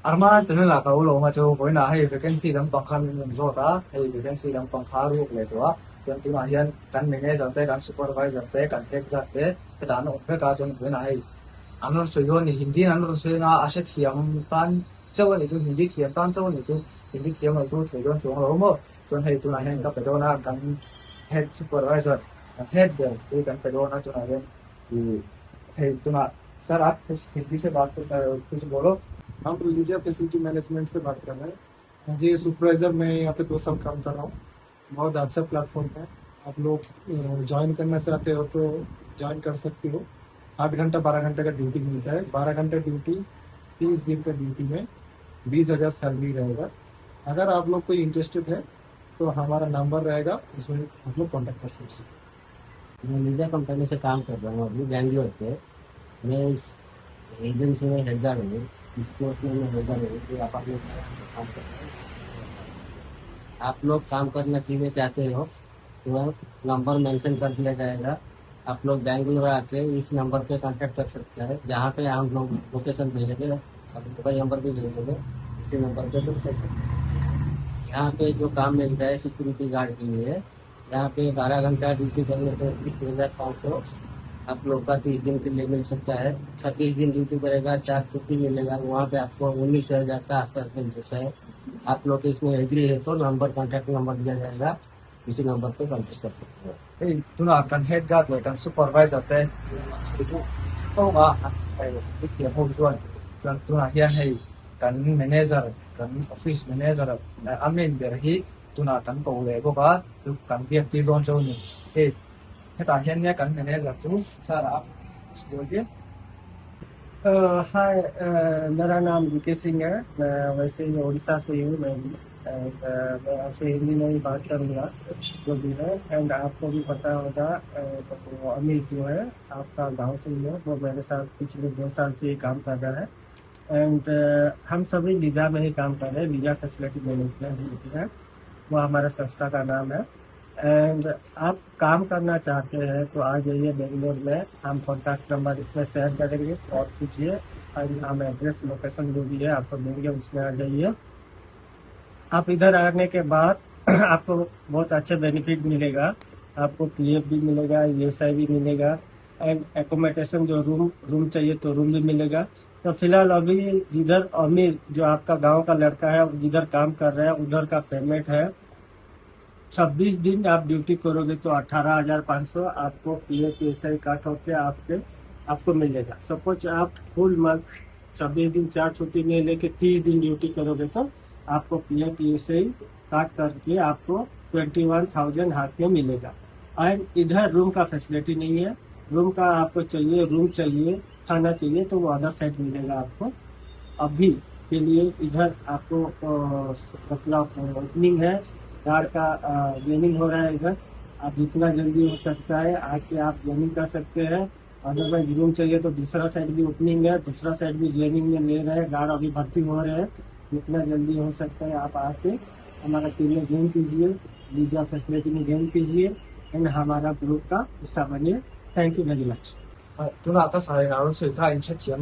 Arma cho nên là cậu lộ mà châu với là hay vacancy đóng bằng khăn mình rồi đó hay vacancy đóng bằng khá luônเลยตัวจนที่มาเฮียนกันไม่แน่จนแต่กัน supervisor แต่กันเทคจัดแต่แต่ตอนนั้นเพื่อการจนvới là hay anh nói suy nghĩ hindi anh nói suy nghĩ à sẽ thiam tan châu này chú hindi thiam tan châu này chú hindi thiam này chú thấy con chú lâu màจนให้ตัวนั้นก็ไปโดนกัน head supervisor head เดียวกันไปโดนนะจนอะไรให้ตัวนั้นसर आप हिंदी से बात कुछ बोलो हम रिलीजिया facility management से बात कर रहे हैं जी सुपरवाइजर मैं यहाँ पे 2 साल काम कर रहा हूँ। बहुत अच्छा प्लेटफॉर्म है। आप लोग ज्वाइन करना चाहते हो तो ज्वाइन कर सकते हो। 8 घंटा 12 घंटे का ड्यूटी मिलता है। 12 घंटे ड्यूटी 30 दिन का ड्यूटी में 20,000 सैलरी रहेगा। अगर आप लोग कोई इंटरेस्टेड है तो हमारा नंबर रहेगा, उसमें आप लोग कॉन्टेक्ट कर सकते हैं। मैं लीजा कंपनी से काम कर रहा हूँ अभी बैंगलोर पे। मैं इस एजेंसी में हेड गार्ड हूँ। इसको मैं हेड गार्ड हूँ कि आप लोग काम कर रहे हैं। आप लोग काम करना के लिए चाहते हो तो नंबर मेंशन कर दिया जाएगा। आप लोग बैंगलोर आके इस नंबर पे कांटेक्ट कर सकते हैं। जहाँ पे हम लोग लोकेशन भेजेंगे, मोबाइल नंबर भी भेजेंगे, इसी नंबर पे कर सकते हैं। यहाँ पे जो काम मिलता है सिक्योरिटी गार्ड के लिए, यहाँ पे 12 घंटा ड्यूटी करने से 21,500 आप लोग का 30 दिन के लिए मिल सकता है। 36 दिन ड्यूटी करेगा, 4 छुट्टी मिलेगा, वहाँ पे आपको 19,000 का आसपास मिल सकता है। आप लोग इसमें एग्री है तो नंबर कॉन्टैक्ट नंबर दिया जाएगा, इसी नंबर पे कॉन्टैक्ट कर सकते हैं। hey tu nào cần head guard rồi cần supervisor tên chú không à hay cái thiệp hôm chuan chuan tu nào hiền hay cần manager cần office manager admin để hi tu nào cần cầu lệ có cả tu cần việc đi luôn cho mình hey cái ta hiền nhé cần manager chú sao đã बोलिए। हाय मेरा नाम विके सिंह है। मैं वैसे ही उड़ीसा से ही हूँ। मैं आपसे हिंदी में ही बात करूँगा जो भी है। एंड आपको भी पता होगा तो अमित जो है आपका गांव से ही है, वो मेरे साथ पिछले 2 साल से ही काम कर रहा है। एंड हम सभी लीजा में ही काम कर रहे हैं। लीजा फैसिलिटी मैनेजमेंट है, वो हमारा संस्था का नाम है। एंड आप काम करना चाहते हैं तो आ जाइए बेंगलोर में। हम कॉन्टैक्ट नंबर इसमें शेयर करेंगे, कॉल कीजिए और हम एड्रेस लोकेशन जो भी है आपको देंगे, उसमें आ जाइए। आप इधर आने के बाद आपको बहुत अच्छे बेनिफिट मिलेगा। आपको पीएफ भी मिलेगा, ईएसआई भी मिलेगा एंड एकोमोडेशन जो रूम चाहिए तो रूम भी मिलेगा। तो फिलहाल अभी जिधर अमीर जो आपका गांव का लड़का है जिधर काम कर रहा है उधर का पेमेंट है 26 दिन आप ड्यूटी करोगे तो 18,500 आपको पीएफ ईएसआई काट होकर आपको मिलेगा। सपोज आप फुल मंथ 26 दिन 4 छुट्टी नहीं लेके 30 दिन ड्यूटी करोगे तो आपको पीएफ ईएसआई काट करके आपको 21,000 हाथ में मिलेगा। एंड इधर रूम का फैसिलिटी नहीं है। रूम का आपको चाहिए, रूम चाहिए, खाना चाहिए तो वो अदर साइड मिलेगा आपको। अभी के लिए इधर आपको मतलब ओपनिंग है, गार्ड का ज्वाइनिंग हो रहा है इधर। आप जितना जल्दी हो सकता है आके आप ज्वाइनिंग कर सकते हैं। अदरवाइज रूम चाहिए तो दूसरा साइड भी ओपनिंग है, दूसरा साइड भी ज्वाइनिंग में ले रहे हैं, गार्ड अभी भर्ती हो रहे हैं। जितना जल्दी हो सकता है आप आके हमारा टीम में ज्वाइन कीजिए, लीजा फैसिलिटी में ज्वाइन कीजिए एंड हमारा ग्रुप का हिस्सा बनिए। Thank you very much. tu nào ta xài nào sự thay in chất chiếm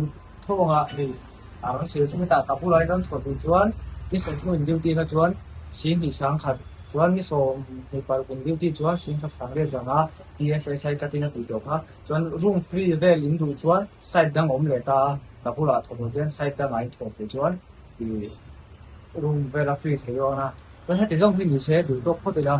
thô ngạ thì nó sử dụng cái tạo bút lấy đơn thuộc của chuan cái số của mình duty là chuan xin thì sáng thật chuan cái số thì bảo mình duty chuan xin thật sáng để rằng á PFSI cái tin là tùy thuộc ha chuan room free về lính đủ chuan site đang ổn lệ ta tạo bút là thuộc của chuan site đang ai thuộc của chuan thì room về là free thế rồi na với hết thì trong khi mình sẽ đủ tốt có thể là